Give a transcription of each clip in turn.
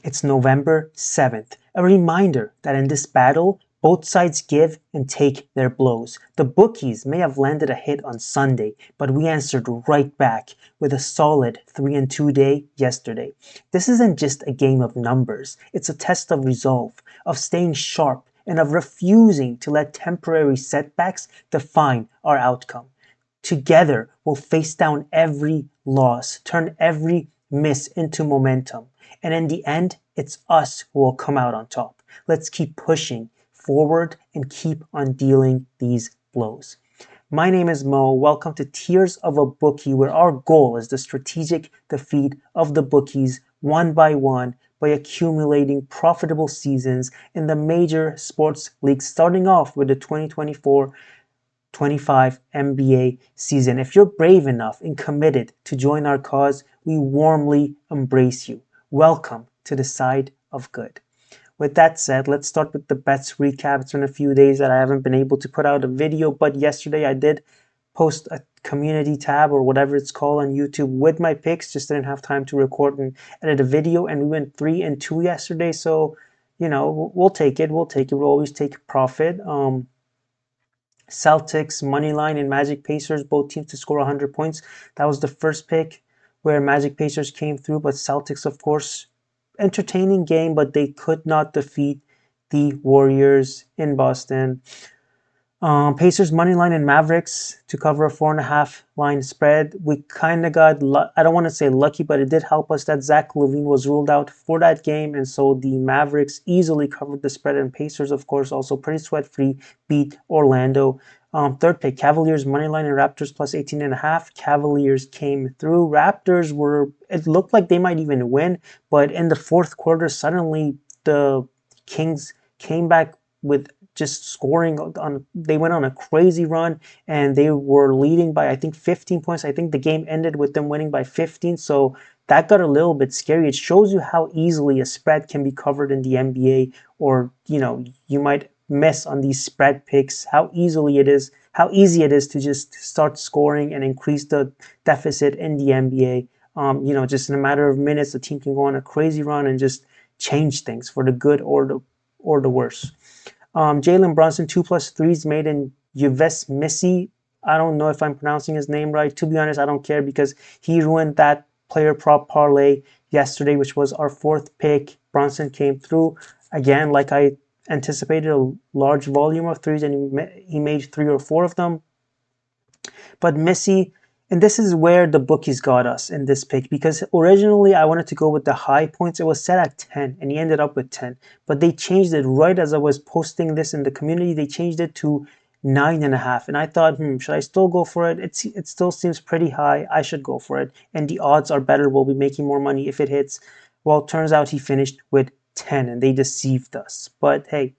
It's November 7th, a reminder that in this battle, both sides give and take their blows. The bookies may have landed a hit on Sunday, but we answered right back with a solid 3-2 day yesterday. This isn't just a game of numbers, it's a test of resolve, of staying sharp, and of refusing to let temporary setbacks define our outcome. Together, we'll face down every loss, turn every miss into momentum. And in the end, it's us who will come out on top. Let's keep pushing forward and keep on dealing these blows. My name is Mo. Welcome to Tears of a Bookie, where our goal is the strategic defeat of the bookies one by one by accumulating profitable seasons in the major sports leagues, starting off with the 2024-25 NBA season. If you're brave enough and committed to join our cause, we warmly embrace you. Welcome to the side of good. With that said, let's start with the bets recap. It's been a few days that I haven't been able to put out a video, but yesterday I did post a community tab or whatever it's called on YouTube with my picks. Just didn't have time to record and edit a video, and we went 3-2 yesterday. So, we'll take it. We'll take it. We'll always take profit. Celtics money line and Magic Pacers, both teams to score 100 points. That was the first pick where Magic Pacers came through, but Celtics, of course, entertaining game, but they could not defeat the Warriors in Boston. Pacers money line and Mavericks to cover a 4.5 line spread. We kind of got, I don't want to say lucky, but it did help us that Zach LaVine was ruled out for that game, and so the Mavericks easily covered the spread, and Pacers, of course, also pretty sweat-free, beat Orlando. Third pick, Cavaliers money line and Raptors plus 18.5. Cavaliers came through. Raptors it looked like they might even win, but in the fourth quarter, suddenly the Kings came back with just scoring they went on a crazy run, and they were leading by I think 15 points. I think the game ended with them winning by 15, so that got a little bit scary. It shows you how easily a spread can be covered in the NBA, or you might miss on these spread picks, how easy it is to just start scoring and increase the deficit in the NBA. Just in a matter of minutes, the team can go on a crazy run and just change things for the good or the worse. Jalen Brunson, 2+ threes made in Juves Missy. I don't know if I'm pronouncing his name right. To be honest, I don't care because he ruined that player prop parlay yesterday, which was our fourth pick. Brunson came through again, like I anticipated, a large volume of threes, and he made 3 or 4 of them. But Missy, and this is where the bookies got us in this pick, because originally I wanted to go with the high points. It was set at 10, and he ended up with 10. But they changed it right as I was posting this in the community. They changed it to 9.5, and I thought, should I still go for it? It still seems pretty high. I should go for it, and the odds are better. We'll be making more money if it hits. Well, it turns out he finished with 10, and they deceived us. But hey,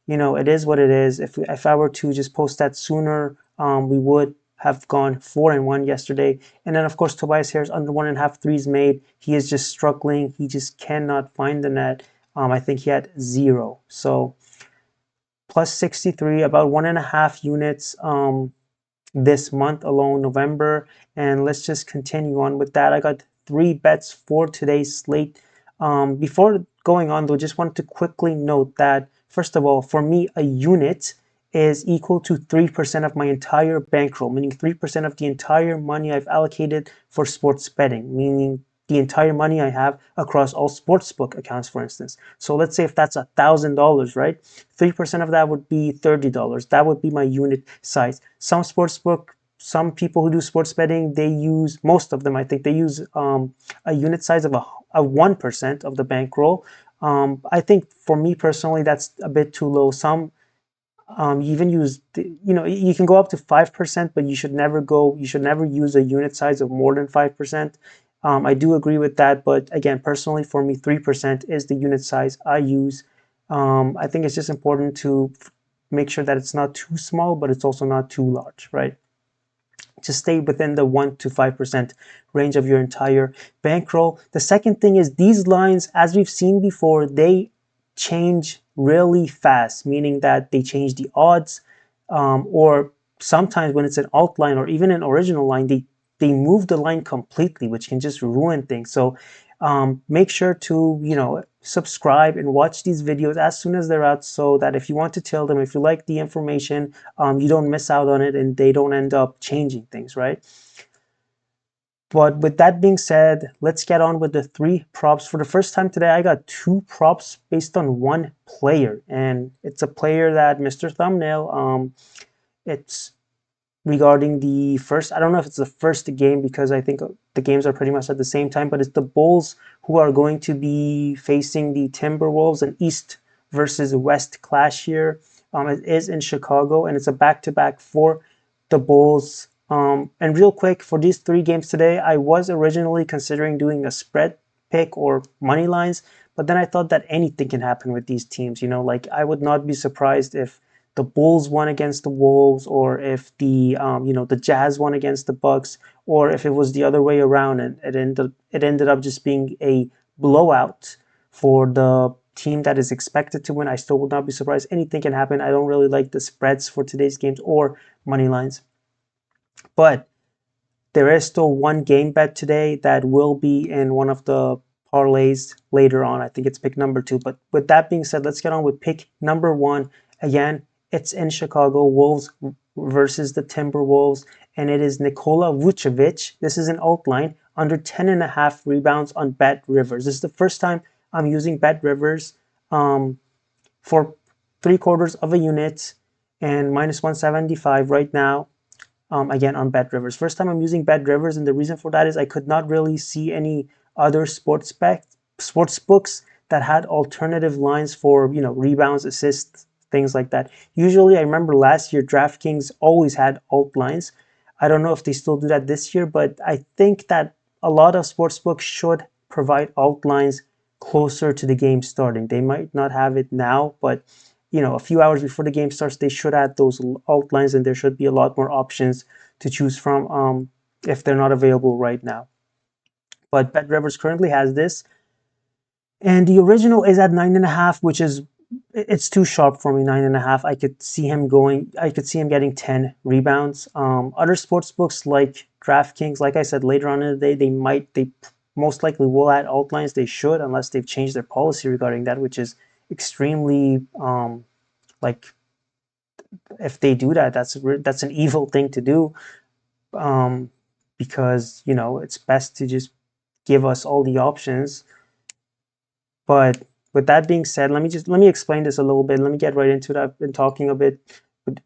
it is what it is. If I were to just post that sooner, we would have gone 4-1 yesterday. And then, of course, Tobias Harris under 1.5 threes made. He is just struggling. He just cannot find the net. I think he had 0. So plus 63, about 1.5 units this month alone, November. And let's just continue on with that. I got 3 bets for today's slate. Before going on, though, just wanted to quickly note that, first of all, for me, a unit is equal to 3% of my entire bankroll, meaning 3% of the entire money I've allocated for sports betting, meaning the entire money I have across all sportsbook accounts, for instance. So let's say if that's $1,000, right? 3% of that would be $30. That would be my unit size. Some people who do sports betting, most of them, I think, they use a unit size of a 1% of the bankroll. I think for me personally, that's a bit too low. Some you even use, you can go up to 5%, but you should never use a unit size of more than 5%. I do agree with that, but again, personally, for me, 3% is the unit size I use. I think it's just important to make sure that it's not too small, but it's also not too large, right? Just stay within the 1 to 5% range of your entire bankroll. The second thing is these lines, as we've seen before, they change really fast, meaning that they change the odds, or sometimes when it's an outline or even an original line, they move the line completely, which can just ruin things. So Make sure to, subscribe and watch these videos as soon as they're out, so that if you want to tell them, if you like the information, you don't miss out on it and they don't end up changing things, right? But with that being said, let's get on with the three props. For the first time today, I got two props based on one player, and it's a player that Mr. Thumbnail, it's regarding the first, I don't know if it's the first game because I think the games are pretty much at the same time, but it's the Bulls who are going to be facing the Timberwolves, an East versus West clash here. It is in Chicago, and it's a back-to-back for the Bulls. And real quick, for these three games today, I was originally considering doing a spread pick or money lines, but then I thought that anything can happen with these teams. Like I would not be surprised if the Bulls won against the Wolves, or if the Jazz won against the Bucks, or if it was the other way around and it ended up just being a blowout for the team that is expected to win. I still would not be surprised. Anything can happen. I don't really like the spreads for today's games or money lines, but there is still one game bet today that will be in one of the parlays later on. I think it's pick number 2. But with that being said, let's get on with pick number 1. Again, it's in Chicago, Wolves versus the Timberwolves, and it is Nikola Vucevic. This is an alt line under 10.5 rebounds on Bet Rivers. This is the first time I'm using Bet Rivers for 3/4 of a unit and minus 175 right now. Again, on Bet Rivers. First time I'm using Bet Rivers, and the reason for that is I could not really see any other sports books that had alternative lines for rebounds, assists, things like that. Usually, I remember last year DraftKings always had alt lines. I don't know if they still do that this year, but I think that a lot of sports books should provide alt lines closer to the game starting. They might not have it now, but a few hours before the game starts, they should add those alt lines, and there should be a lot more options to choose from if they're not available right now. But Bet Rivers currently has this, and the original is at 9.5, which is it's too sharp for me. 9.5. I could see him getting 10 rebounds. Other sports books like DraftKings, like I said, later on in the day, they most likely will add alt lines. They should, unless they've changed their policy regarding that, which is extremely like, if they do that, that's an evil thing to do, because it's best to just give us all the options. But with that being said, let me explain this a little bit. Let me get right into it. I've been talking a bit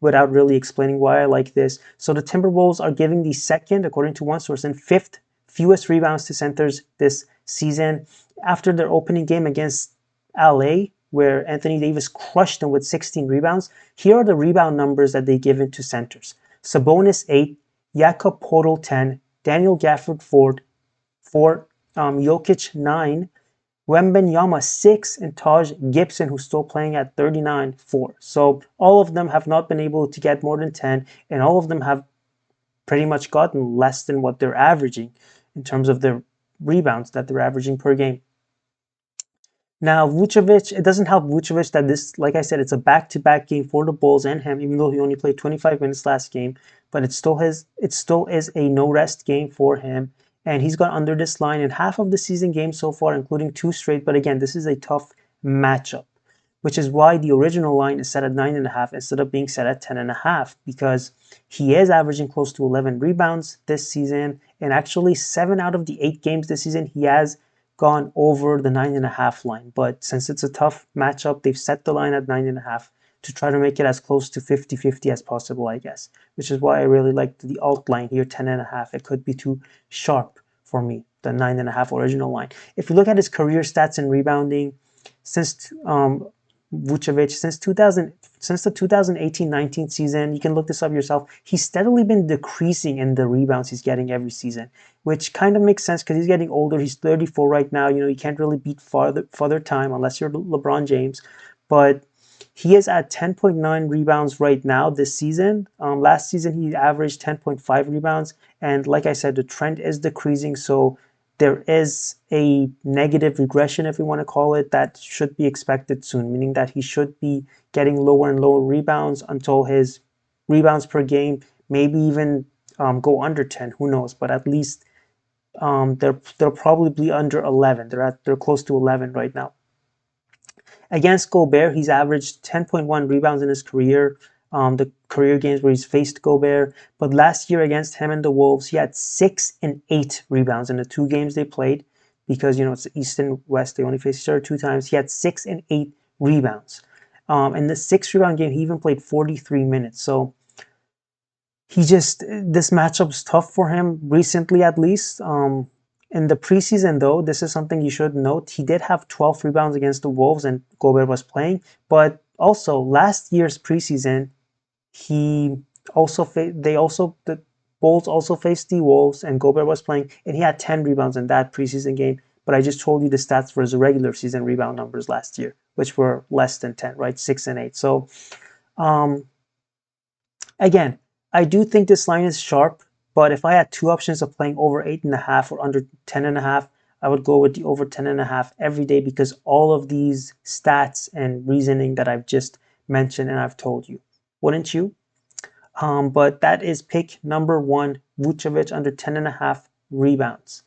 without really explaining why I like this. So the Timberwolves are giving the second, according to one source, and fifth fewest rebounds to centers this season, after their opening game against LA, where Anthony Davis crushed them with 16 rebounds. Here are the rebound numbers that they give into centers. Sabonis 8, Jakob Poeltl 10, Daniel Gafford 4, Jokic 9, Wembanyama 6, and Taj Gibson, who's still playing at 39, 4. So all of them have not been able to get more than 10, and all of them have pretty much gotten less than what they're averaging in terms of their rebounds that they're averaging per game. Now, Vucevic, it doesn't help Vucevic that this, like I said, it's a back-to-back game for the Bulls and him, even though he only played 25 minutes last game. But it still is a no-rest game for him. And he's got under this line in half of the season games so far, including 2 straight. But again, this is a tough matchup, which is why the original line is set at 9.5 instead of being set at 10.5, because he is averaging close to 11 rebounds this season. And actually, 7 out of the 8 games this season, he has gone over the 9.5 line. But since it's a tough matchup, they've set the line at 9.5 to try to make it as close to 50-50 as possible, I guess, which is why I really liked the alt line here, 10.5. It could be too sharp for me, the 9.5 original line. If you look at his career stats in rebounding, since Vucevic, since the 2018-19 season, you can look this up yourself, he's steadily been decreasing in the rebounds he's getting every season, which kind of makes sense because he's getting older. He's 34 right now. You can't really beat father time unless you're LeBron James. But he is at 10.9 rebounds right now this season. Last season, he averaged 10.5 rebounds. And like I said, the trend is decreasing. So there is a negative regression, if we want to call it, that should be expected soon, meaning that he should be getting lower and lower rebounds until his rebounds per game maybe even go under 10. Who knows? But at least They're probably under 11. They're close to 11 right now. Against Gobert, he's averaged 10.1 rebounds in his career. The career games where he's faced Gobert. But last year against him and the Wolves, he had 6 and 8 rebounds in the 2 games they played. Because it's East and West, they only faced each other 2 times. He had 6 and 8 rebounds. In the 6 rebound game, he even played 43 minutes. So this matchup's tough for him recently, at least. In the preseason, though, this is something you should note. He did have 12 rebounds against the Wolves, and Gobert was playing. But also, last year's preseason, he also the Bulls also faced the Wolves, and Gobert was playing, and he had 10 rebounds in that preseason game. But I just told you the stats for his regular season rebound numbers last year, which were less than 10, right? 6 and 8. So, again, I do think this line is sharp, but if I had 2 options of playing over 8.5 or under 10.5, I would go with the over 10.5 every day because all of these stats and reasoning that I've just mentioned and I've told you. Wouldn't you? But that is pick number 1, Vucevic under 10.5 rebounds.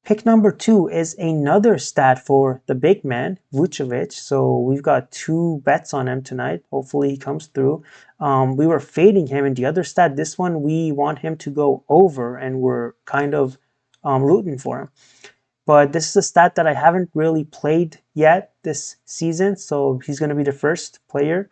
Pick number 2 is another stat for the big man, Vucevic. So we've got 2 bets on him tonight. Hopefully he comes through. We were fading him in the other stat. This one, we want him to go over, and we're kind of rooting for him. But this is a stat that I haven't really played yet this season. So he's going to be the first player.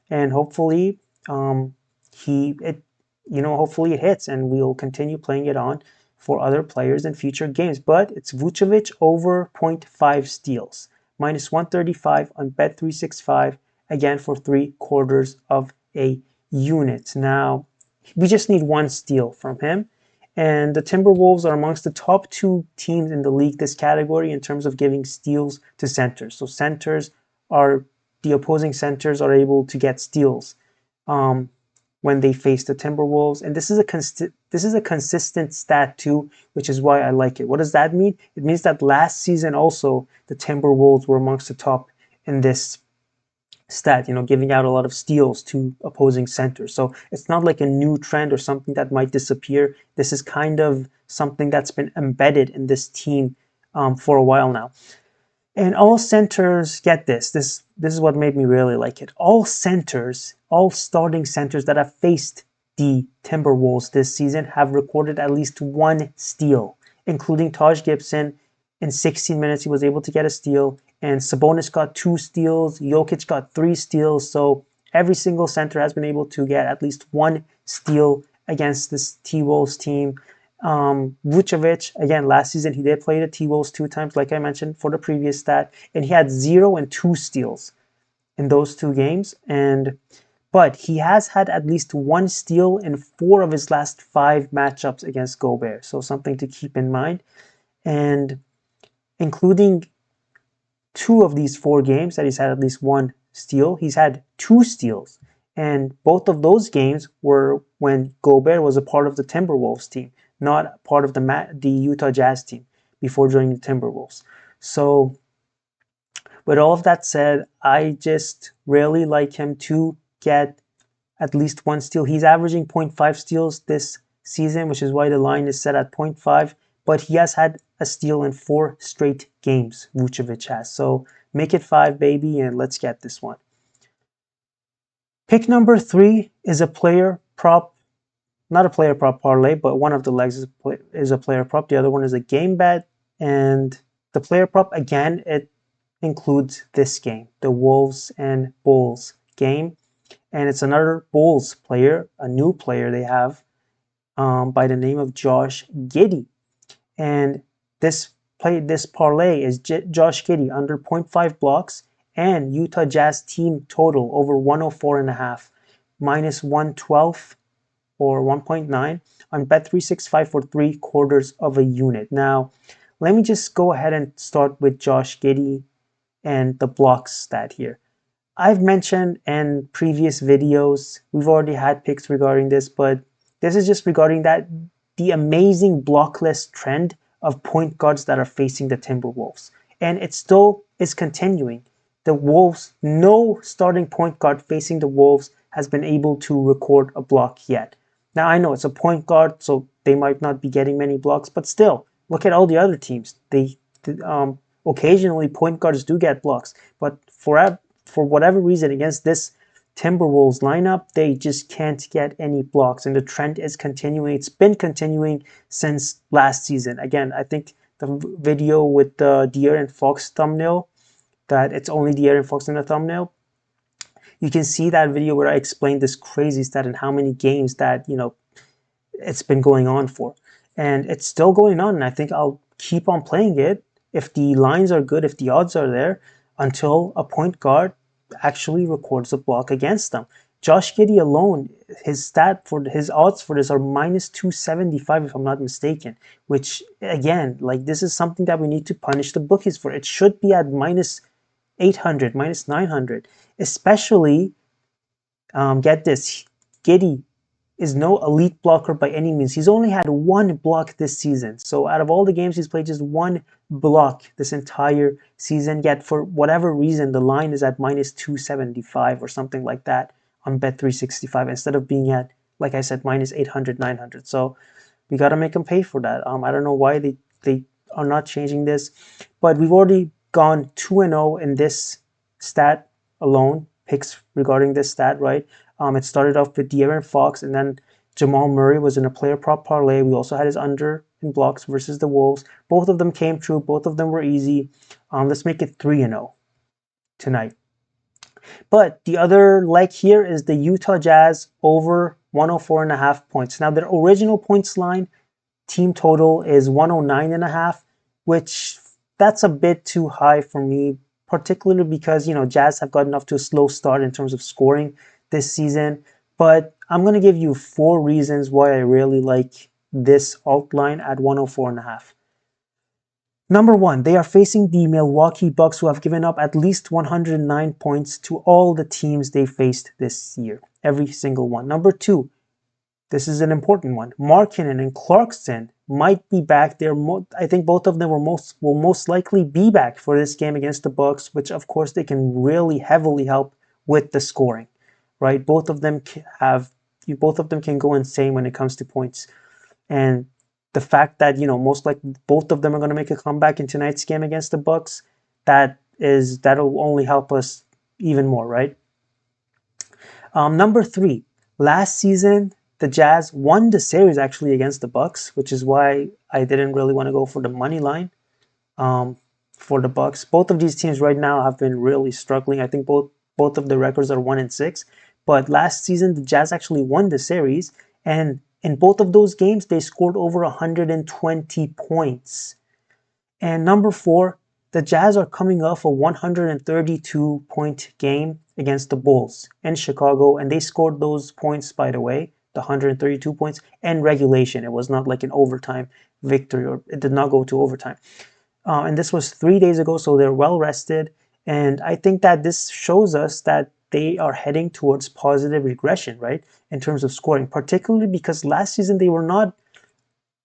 And hopefully hopefully it hits, and we'll continue playing it on for other players in future games. But it's Vucevic over 0.5 steals, minus 135 on Bet365, again for 3/4 of a unit. Now, we just need 1 steal from him. And the Timberwolves are amongst the top 2 teams in the league this category in terms of giving steals to centers. So the opposing centers are able to get steals when they face the Timberwolves, and this is a consistent stat too, which is why I like it. What does that mean? It means that last season also the Timberwolves were amongst the top in this stat, giving out a lot of steals to opposing centers. So it's not like a new trend or something that might disappear. This is kind of something that's been embedded in this team for a while now. And all centers get this. This is what made me really like it. All starting centers that have faced the Timberwolves this season have recorded at least 1 steal, including Taj Gibson. In 16 minutes, he was able to get a steal. And Sabonis got 2 steals. Jokic got 3 steals. So every single center has been able to get at least 1 steal against this T-Wolves team. Vucevic, again, last season he did play the T-Wolves 2 times, like I mentioned for the previous stat, and he had 0 and 2 steals in those 2 games. But he has had at least 1 steal in 4 of his last 5 matchups against Gobert, so something to keep in mind. And including 2 of these 4 games that he's had at least 1 steal, he's had 2 steals. And both of those games were when Gobert was a part of the Timberwolves team, not part of the Utah Jazz team before joining the Timberwolves. So with all of that said, I just really like him to get at least 1 steal. He's averaging 0.5 steals this season, which is why the line is set at 0.5. But he has had a steal in 4 straight games, Vucevic has. So make it 5, baby, and let's get this one. Pick number 3 is a player prop. Not a player prop parlay, but one of the legs is a player prop. The other one is a game bet. And the player prop, again, it includes this game, the Wolves and Bulls game. And it's another Bulls player, a new player they have by the name of Josh Giddey. And this parlay is Josh Giddey under 0.5 blocks and Utah Jazz team total over 104.5, minus 112 or 1.9 on Bet365 for 3/4 of a unit. Now, let me just go ahead and start with Josh Giddey and the blocks stat here. I've mentioned in previous videos, we've already had picks regarding this, but this is just regarding the amazing blockless trend of point guards that are facing the Timberwolves. And it still is continuing. The Wolves, no starting point guard facing the Wolves has been able to record a block yet. Now, I know it's a point guard, so they might not be getting many blocks, but still, look at all the other teams. Occasionally point guards do get blocks, but for whatever reason against this Timberwolves lineup, they just can't get any blocks, and the trend is continuing. It's been continuing since last season. Again, I think the video with the De'Aaron Fox thumbnail, that it's only De'Aaron Fox in the thumbnail, you can see that video where I explained this crazy stat and how many games that, it's been going on for. And it's still going on, and I think I'll keep on playing it if the lines are good, if the odds are there, until a point guard actually records a block against them. Josh Giddey alone, his odds for this are minus 275 if I'm not mistaken, which again, like, this is something that we need to punish the bookies for. It should be at minus 800, minus 900, especially, get this, Giddey is no elite blocker by any means. He's only had one block this season. So out of all the games he's played, just one block this entire season. Yet for whatever reason, the line is at minus 275 or something like that on Bet365 instead of being at, like I said, minus 800, 900. So we got to make him pay for that. I don't know why they are not changing this, but we've already gone 2-0 in this stat alone, picks regarding this stat, right? It started off with De'Aaron Fox, and then Jamal Murray was in a player prop parlay. We also had his under in blocks versus the Wolves. Both of them came true. Both of them were easy. Let's make it 3-0 tonight. But the other leg here is the Utah Jazz over 104.5 points. Now, their original points line team total is 109.5, which that's a bit too high for me, particularly because, Jazz have gotten off to a slow start in terms of scoring this season. But I'm going to give you 4 reasons why I really like this alt line at 104.5. Number 1, they are facing the Milwaukee Bucks, who have given up at least 109 points to all the teams they faced this year. Every single one. Number 2, this is an important one. Markkanen and Clarkson might be back there. I think both of them will most likely be back for this game against the Bucks, which of course they can really heavily help with the scoring, right? Both of them can go insane when it comes to points, and the fact that most likely both of them are going to make a comeback in tonight's game against the Bucks, that'll only help us even more, right? Number 3, last season the Jazz won the series actually against the Bucks, which is why I didn't really want to go for the money line for the Bucks. Both of these teams right now have been really struggling. I think both of the records are 1-6, but last season the Jazz actually won the series, and in both of those games they scored over 120 points. And number 4, the Jazz are coming off a 132-point game against the Bulls in Chicago, and they scored those points, by the way, the 132 points, and regulation. It was not like an overtime victory, or it did not go to overtime. And this was 3 days ago, so they're well rested. And I think that this shows us that they are heading towards positive regression, right, in terms of scoring, particularly because last season they were not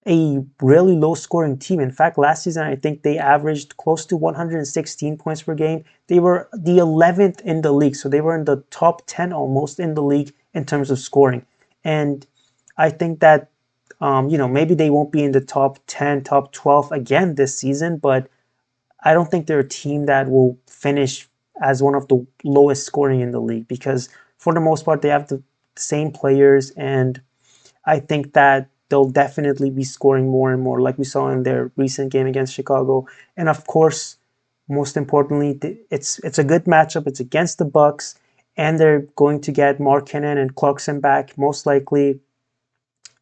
a really low scoring team. In fact, last season I think they averaged close to 116 points per game. They were the 11th in the league, so they were in the top 10 almost in the league in terms of scoring. And I think that maybe they won't be in the top 10, top 12 again this season, but I don't think they're a team that will finish as one of the lowest scoring in the league, because for the most part they have the same players, and I think that they'll definitely be scoring more and more, like we saw in their recent game against Chicago. And of course, most importantly, it's a good matchup. It's against the Bucks, and they're going to get Markkanen and Clarkson back most likely.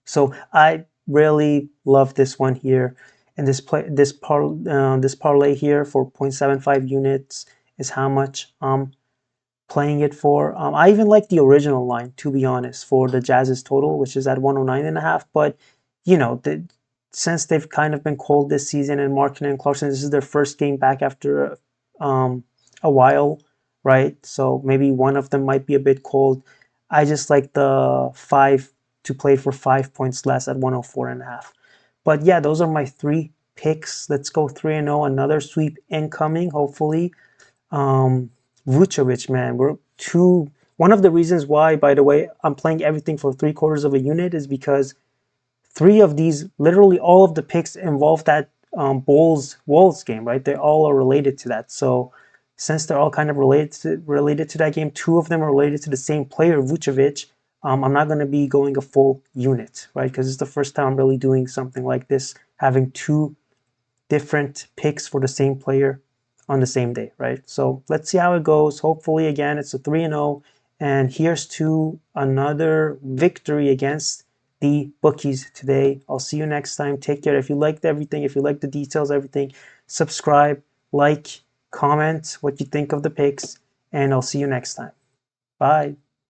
So I really love this one here, and this parlay here for 0.75 units is how much I'm playing it for. I even like the original line, to be honest, for the Jazz's total, which is at 109.5. But since they've kind of been cold this season, and Markkanen and Clarkson, this is their first game back after a while, right? So maybe one of them might be a bit cold. I just like the 5 to play for 5 points less at 104.5. But yeah, those are my 3 picks. Let's go 3-0. Another sweep incoming, hopefully. Vucevic, man, one of the reasons why, by the way, I'm playing everything for 3/4 of a unit is because three of these, literally all of the picks involve that Bulls Wolves game, right? They all are related to that. So since they're all kind of related to that game, two of them are related to the same player, Vucevic. I'm not going to be going a full unit, right? Because it's the first time I'm really doing something like this, having two different picks for the same player on the same day, right? So let's see how it goes. Hopefully, again, it's a 3-0. And here's to another victory against the bookies today. I'll see you next time. Take care. If you liked everything, if you liked the details, everything, subscribe, like, comment what you think of the picks, and I'll see you next time. Bye.